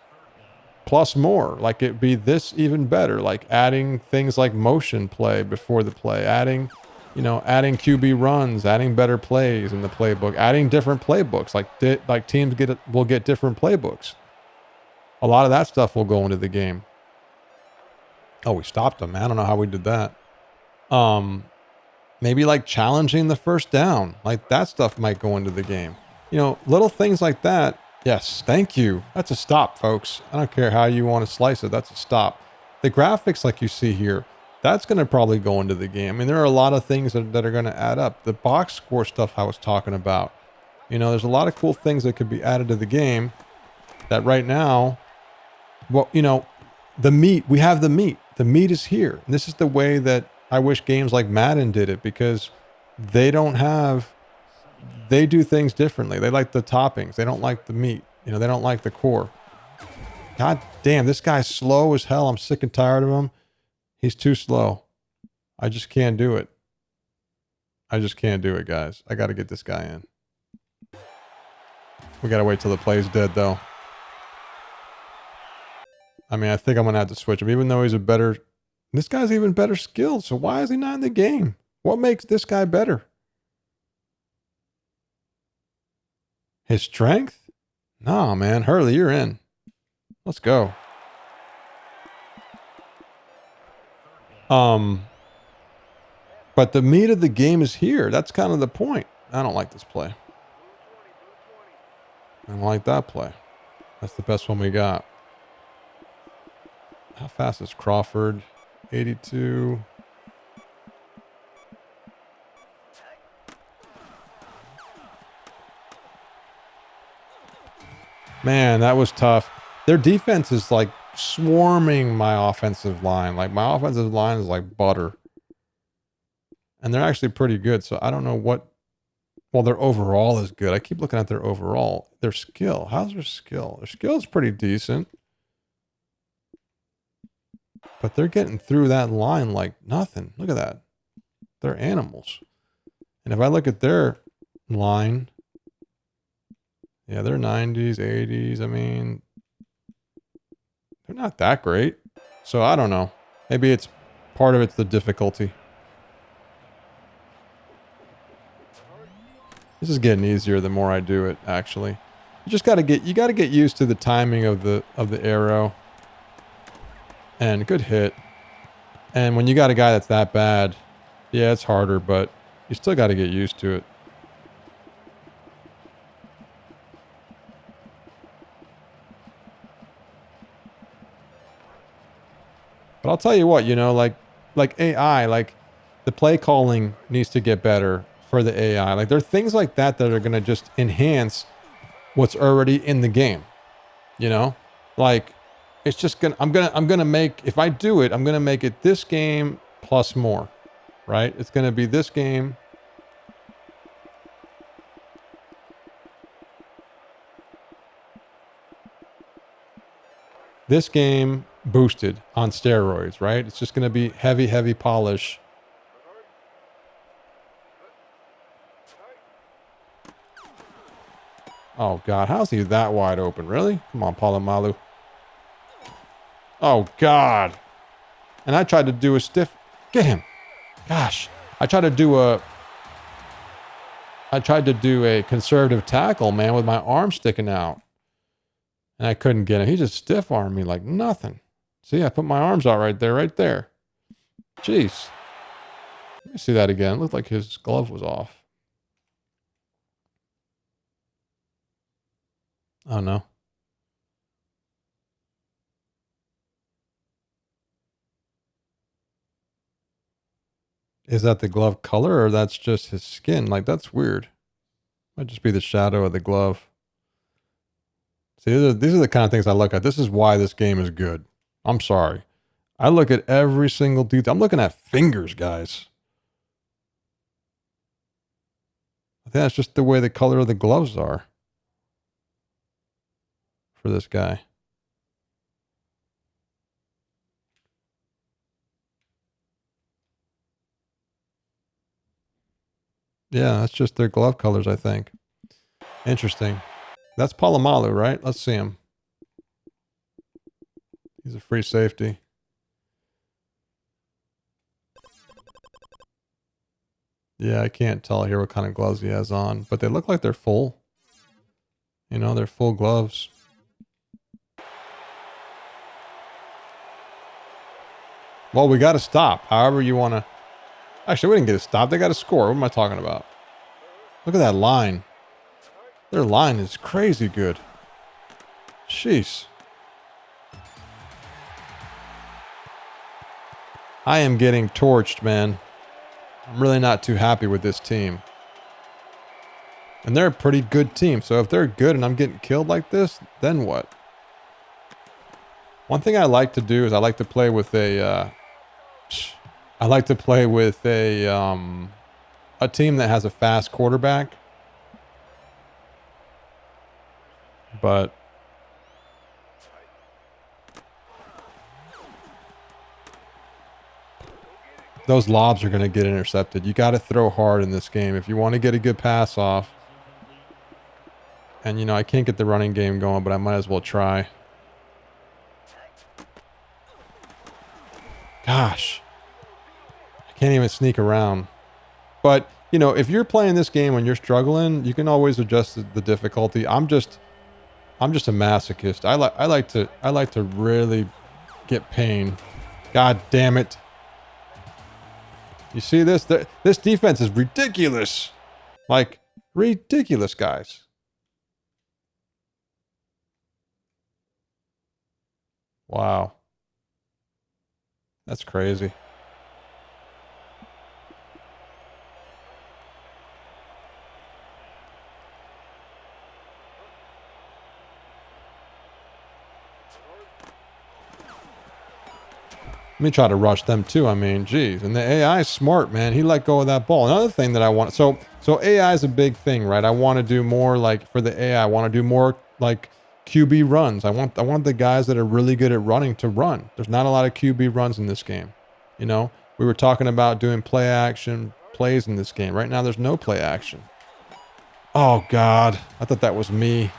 plus more. Like, it'd be this even better. Like, adding things like motion play before the play. Adding QB runs, adding better plays in the playbook, adding different playbooks. Like teams will get different playbooks. A lot of that stuff will go into the game. Oh, we stopped them, man. I don't know how we did that. Maybe like challenging the first down. Like that stuff might go into the game. You know, little things like that. Yes, thank you. That's a stop, folks. I don't care how you want to slice it. That's a stop. The graphics like you see here, that's going to probably go into the game. I mean, there are a lot of things that are going to add up. The box score stuff I was talking about. You know, there's a lot of cool things that could be added to the game that right now, well, you know, the meat, we have the meat. The meat is here. And this is the way that I wish games like Madden did it, because they do things differently. They like the toppings. They don't like the meat. You know, they don't like the core. God damn, this guy's slow as hell. I'm sick and tired of him. He's too slow. I just can't do it. I just can't do it, guys. I got to get this guy in. We got to wait till the play's dead, though. I mean, I think I'm going to have to switch him, even though he's a better... This guy's even better skilled, so why is he not in the game? What makes this guy better? His strength? Nah, man. Hurley, you're in. Let's go. But the meat of the game is here. That's kind of the point. I don't like this play. I don't like that play. That's the best one we got. How fast is Crawford? 82. Man, that was tough. Their defense is like swarming my offensive line. Like my offensive line is like butter. And they're actually pretty good. So I don't know what... Well, their overall is good. I keep looking at their overall. Their skill. How's their skill? Their skill is pretty decent. But they're getting through that line like nothing. Look at that. They're animals. And if I look at their line... Yeah, they're 90s, 80s. I mean... They're not that great. So I don't know. Maybe it's... Part of it's the difficulty. This is getting easier the more I do it, actually. You just gotta get used to the timing of the arrow. And good hit. And when you got a guy that's that bad, yeah, it's harder, but you still gotta get used to it. But I'll tell you what, you know, like AI, like the play calling needs to get better for the AI. Like there are things like that that are going to just enhance what's already in the game. You know, like it's just I'm going to make, if I do it, I'm going to make it this game plus more, right? It's going to be this game. This game boosted on steroids, right? It's just going to be heavy, heavy polish. Oh, God. How's he that wide open? Really? Come on, Palomalu. Oh, God. And I tried to do a stiff... Get him. Gosh. I tried to do a conservative tackle, man, with my arm sticking out. And I couldn't get him. He just stiff-armed me like nothing. See, I put my arms out right there. Jeez. Let me see that again. It looked like his glove was off. Oh, no. Is that the glove color or that's just his skin? Like, that's weird. Might just be the shadow of the glove. See, these are the kind of things I look at. This is why this game is good. I'm sorry. I look at every single detail. I'm looking at fingers, guys. I think that's just the way the color of the gloves are for this guy. Yeah, that's just their glove colors, I think. Interesting. That's Palomalu, right? Let's see him. He's a free safety. Yeah, I can't tell here what kind of gloves he has on, but they look like they're full. You know, they're full gloves. Well, we got to stop. However you want to. Actually, we didn't get a stop. They got to score. What am I talking about? Look at that line. Their line is crazy good. Jeez. I am getting torched, man. I'm really not too happy with this team. And they're a pretty good team. So if they're good and I'm getting killed like this, then what? One thing I like to do is I like to play with a team that has a fast quarterback. But those lobs are going to get intercepted. You got to throw hard in this game if you want to get a good pass off. And, you know, I can't get the running game going, but I might as well try. Gosh. I can't even sneak around. But, you know, if you're playing this game and you're struggling, you can always adjust the difficulty. I'm just a masochist. I like to really get pain. God damn it. You see this? This defense is ridiculous. Like, ridiculous, guys. Wow. That's crazy. Let me try to rush them too. I mean, geez. And the AI is smart, man. He let go of that ball. Another thing that I want. So AI is a big thing, right? I want to do more like for the AI. I want to do more like QB runs. I want the guys that are really good at running to run. There's not a lot of QB runs in this game. You know, we were talking about doing play action plays in this game. Right now, there's no play action. Oh, God. I thought that was me.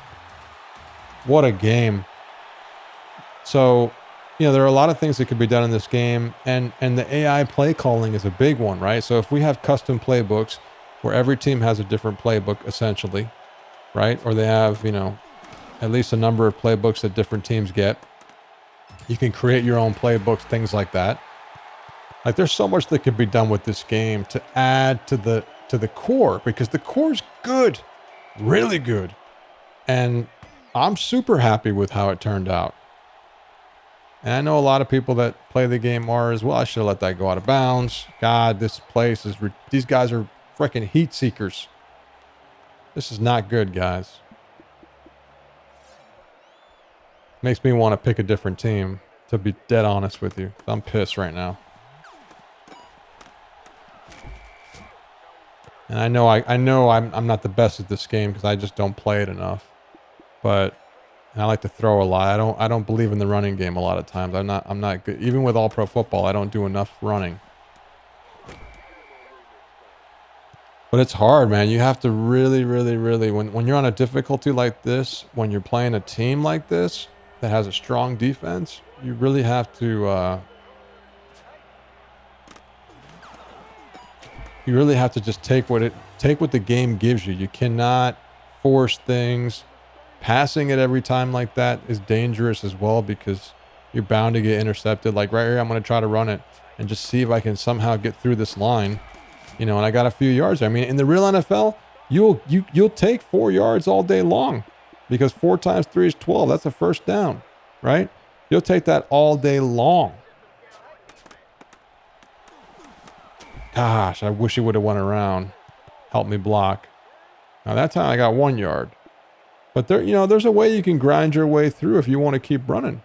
What a game. So, you know, there are a lot of things that could be done in this game, and the AI play calling is a big one, right? So if we have custom playbooks where every team has a different playbook, essentially, right? Or they have, you know, at least a number of playbooks that different teams get. You can create your own playbooks, things like that. Like, there's so much that could be done with this game to add to the core, because the core is good, really good. And I'm super happy with how it turned out. And I know a lot of people that play the game are as well. I should have let that go out of bounds. God, this place is... These guys are freaking heat seekers. This is not good, guys. Makes me want to pick a different team, to be dead honest with you. I'm pissed right now. And I know I'm not the best at this game because I just don't play it enough. But... And I like to throw a lot. I don't believe in the running game a lot of times. I'm not good. Even with all pro football, I don't do enough running. But it's hard, man. You have to really, really, really, when you're on a difficulty like this, when you're playing a team like this that has a strong defense, you really have to just take what the game gives you. You cannot force things. Passing it every time like that is dangerous as well, because you're bound to get intercepted. Like right here, I'm going to try to run it and just see if I can somehow get through this line. You know, and I got a few yards there. I mean, in the real NFL, you'll take 4 yards all day long because 4 times 3 is 12. That's a first down, right? You'll take that all day long. Gosh, I wish he would have went around, helped me block. Now that time I got 1 yard. But there, you know, there's a way you can grind your way through if you want to keep running.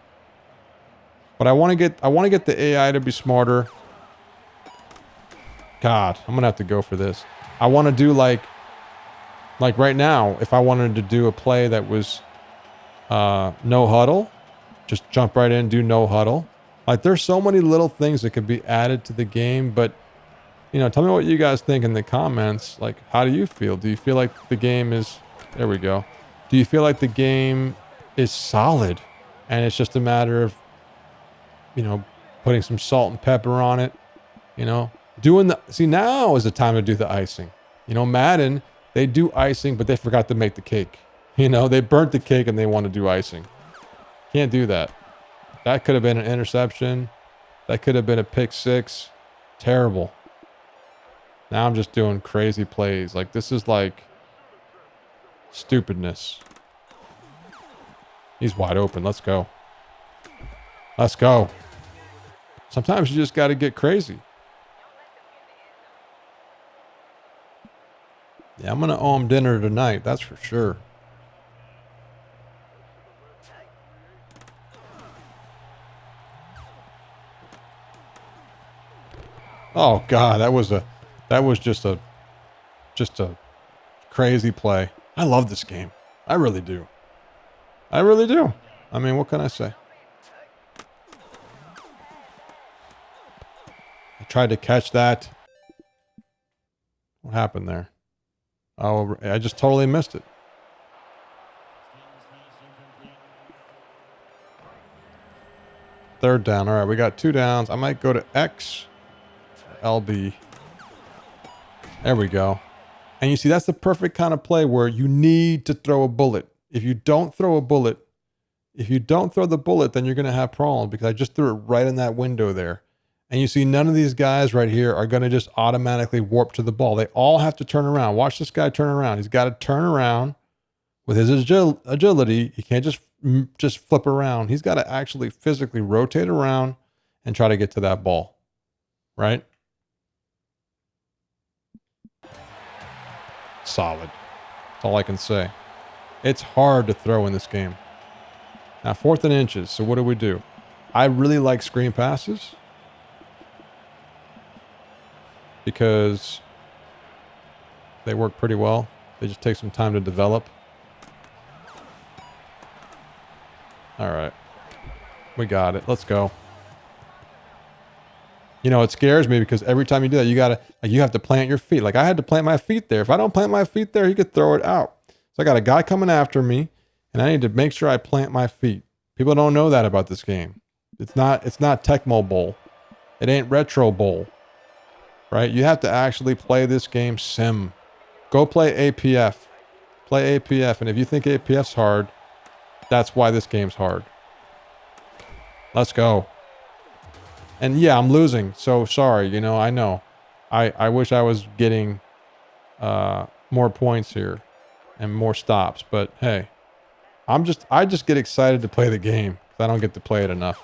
But I want to get the AI to be smarter. God, I'm gonna have to go for this. I want to do like right now, if I wanted to do a play that was no huddle, just jump right in, do no huddle. Like there's so many little things that could be added to the game, but you know, tell me what you guys think in the comments. Like, how do you feel? Do you feel like the game is, there we go. Do you feel like the game is solid and it's just a matter of, you know, putting some salt and pepper on it, you know, see, now is the time to do the icing. You know, Madden, they do icing, but they forgot to make the cake. You know, they burnt the cake and they want to do icing. Can't do that. That could have been an interception. That could have been a pick six. Terrible. Now I'm just doing crazy plays. Like, this is like stupidness. He's wide open. Let's go. Let's go. Sometimes you just got to get crazy. Yeah, I'm going to owe him dinner tonight. That's for sure. Oh God, that was just a crazy play. I love this game. I really do. I really do. I mean, what can I say? I tried to catch that. What happened there? Oh, I just totally missed it. Third down. All right, we got 2 downs. I might go to X, LB. There we go. And you see, that's the perfect kind of play where you need to throw a bullet. If you don't throw a bullet, if you don't throw the bullet, then you're going to have problems because I just threw it right in that window there. And you see, none of these guys right here are going to just automatically warp to the ball. They all have to turn around. Watch this guy turn around. He's got to turn around with his agility. He can't just flip around. He's got to actually physically rotate around and try to get to that ball. Right? Solid. That's all I can say. It's hard to throw in this game. Now, 4th and inches. So what do? I really like screen passes because they work pretty well. They just take some time to develop. All right. We got it. Let's go. You know, it scares me because every time you do that, you have to plant your feet. Like I had to plant my feet there. If I don't plant my feet there, he could throw it out. So I got a guy coming after me and I need to make sure I plant my feet. People don't know that about this game. It's not Tecmo Bowl. It ain't Retro Bowl. Right? You have to actually play this game sim. Go play APF. Play APF. And if you think APF's hard, that's why this game's hard. Let's go. And yeah, I'm losing. So sorry. You know, I know. I wish I was getting more points here and more stops. But hey, I just get excited to play the game because I don't get to play it enough.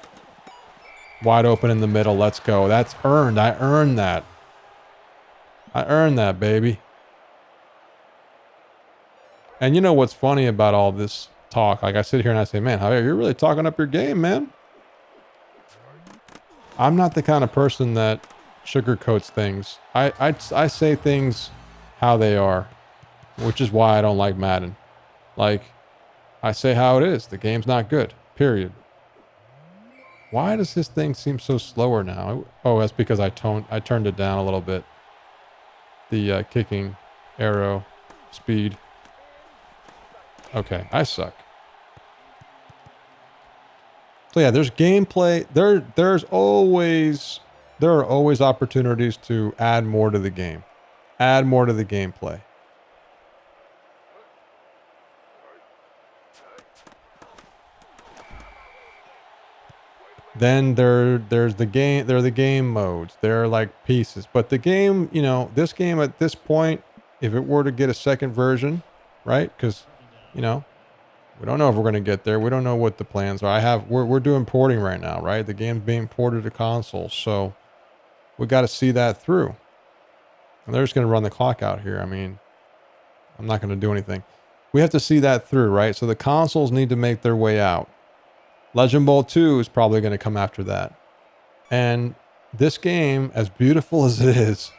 Wide open in the middle. Let's go. That's earned. I earned that. I earned that, baby. And you know what's funny about all this talk? Like I sit here and I say, man, Javier, you're really talking up your game, man. I'm not the kind of person that sugarcoats things. I say things how they are, which is why I don't like Madden. Like, I say how it is. The game's not good, period. Why does this thing seem so slower now? Oh, that's because I turned it down a little bit. The kicking arrow speed. Okay, I suck. So yeah, there's gameplay. There are always opportunities to add more to the game. Add more to the gameplay. Then there's the game. There are the game modes. There are like pieces. But the game, you know, this game at this point, if it were to get a second version, right? Because, you know, we don't know if we're going to get there. We don't know what the plans are. We're doing porting right now, right? The game's being ported to consoles, so we got to see that through. And they're just going to run the clock out here. I mean, I'm not going to do anything. We have to see that through, right? So the consoles need to make their way out. Legend Bowl 2 is probably going to come after that. And this game, as beautiful as it is,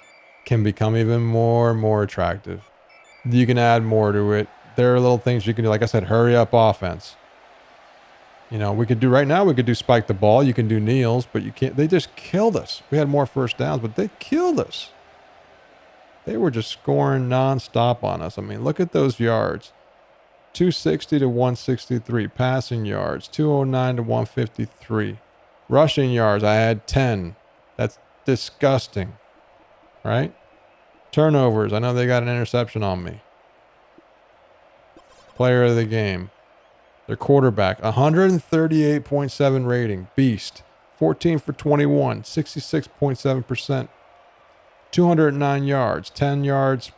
can become even more and more attractive. You can add more to it. There are little things you can do. Like I said, hurry up offense. You know, we could do spike the ball. You can do kneels, but you can't. They just killed us. We had more first downs, but they killed us. They were just scoring nonstop on us. I mean, look at those yards. 260 to 163. Passing yards, 209 to 153. Rushing yards, I had 10. That's disgusting, right? Turnovers, I know they got an interception on me. Player of the game. Their quarterback, 138.7 rating. Beast. 14 for 21, 66.7%. 209 yards, 10 yards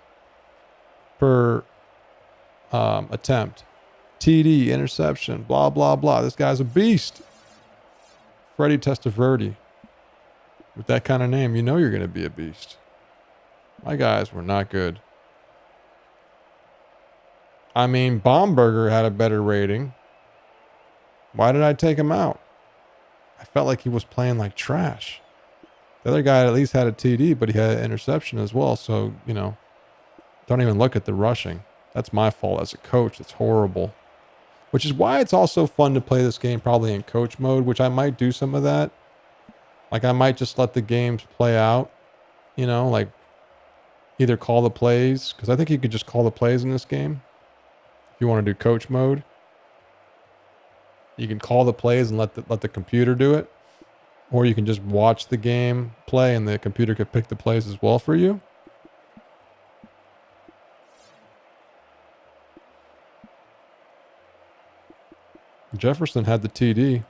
per attempt. TD, interception, blah, blah, blah. This guy's a beast. Freddie Testaverde. With that kind of name, you know you're going to be a beast. My guys were not good. I mean, Baumberger had a better rating. Why did I take him out? I felt like he was playing like trash. The other guy at least had a TD, but he had an interception as well. So, you know, don't even look at the rushing. That's my fault as a coach. It's horrible. Which is why it's also fun to play this game probably in coach mode, which I might do some of that. Like I might just let the games play out, you know, like either call the plays. Because I think you could just call the plays in this game. If you want to do coach mode. You can call the plays and let the computer do it. Or you can just watch the game play and the computer could pick the plays as well for you. Jefferson had the TD.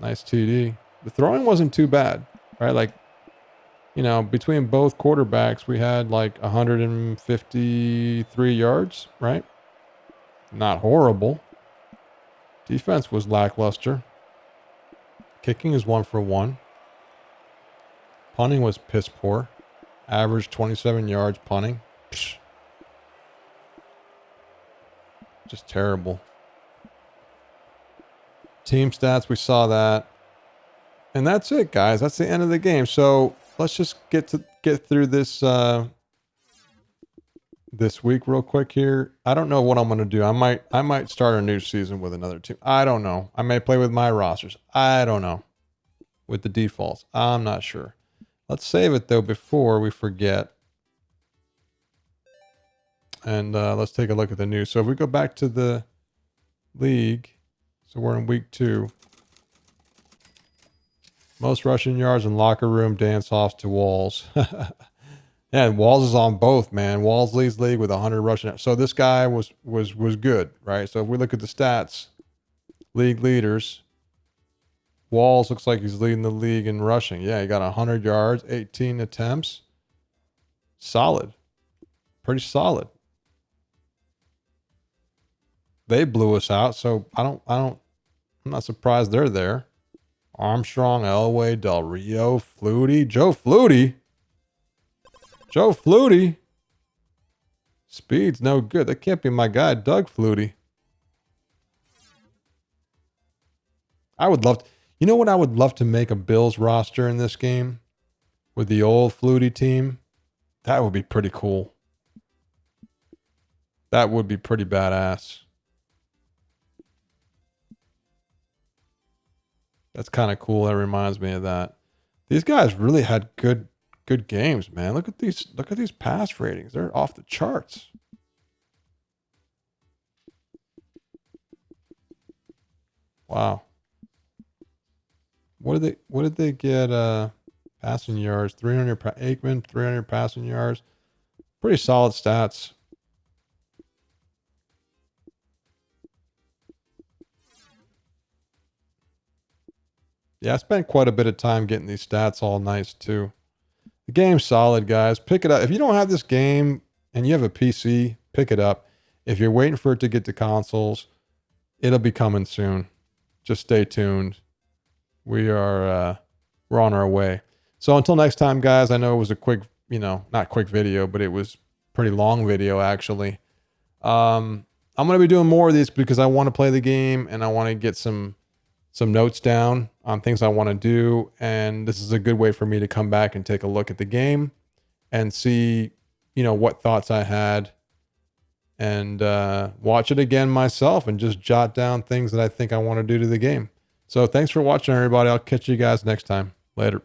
Nice TD. The throwing wasn't too bad, right? Like, you know, between both quarterbacks, we had like 153 yards, right? Not horrible. Defense was lackluster. Kicking is 1 for 1. Punting was piss poor. Average 27 yards punting. Psh. Just terrible. Team stats, we saw that. And that's it, guys. That's the end of the game. So let's just get through this this week real quick here. I don't know what I'm gonna do. I might start a new season with another team. I don't know. I may play with my rosters. I don't know. With the defaults. I'm not sure. Let's save it though before we forget. And let's take a look at the news. So if we go back to the league, so we're in week 2. Most rushing yards in locker room dance-offs to Walls. Yeah, Walls is on both, man. Walls leads league with 100 rushing yards. So this guy was good, right? So if we look at the stats, league leaders, Walls looks like he's leading the league in rushing. Yeah, he got 100 yards, 18 attempts. Solid. Pretty solid. They blew us out, so I'm not surprised they're there. Armstrong, Elway, Del Rio, Flutie. Joe Flutie. Speed's no good. That can't be my guy, Doug Flutie. I would love to, you know what I would love to make a Bills roster in this game? With the old Flutie team? That would be pretty cool. That would be pretty badass. That's kind of cool. That reminds me of that. These guys really had good games, man. Look at these pass ratings. They're off the charts. Wow. What did they get passing yards? 300 Aikman, 300 passing yards. Pretty solid stats. Yeah, I spent quite a bit of time getting these stats all nice too. The game's solid, guys. Pick it up. If you don't have this game and you have a PC, pick it up. If you're waiting for it to get to consoles, it'll be coming soon. Just stay tuned. We're on our way. So until next time, guys, I know it was a quick, not quick video, but it was pretty long video actually. I'm going to be doing more of these because I want to play the game and I want to get some notes down on things I want to do. And this is a good way for me to come back and take a look at the game and see, what thoughts I had and watch it again myself and just jot down things that I think I want to do to the game. So thanks for watching, everybody. I'll catch you guys next time. Later.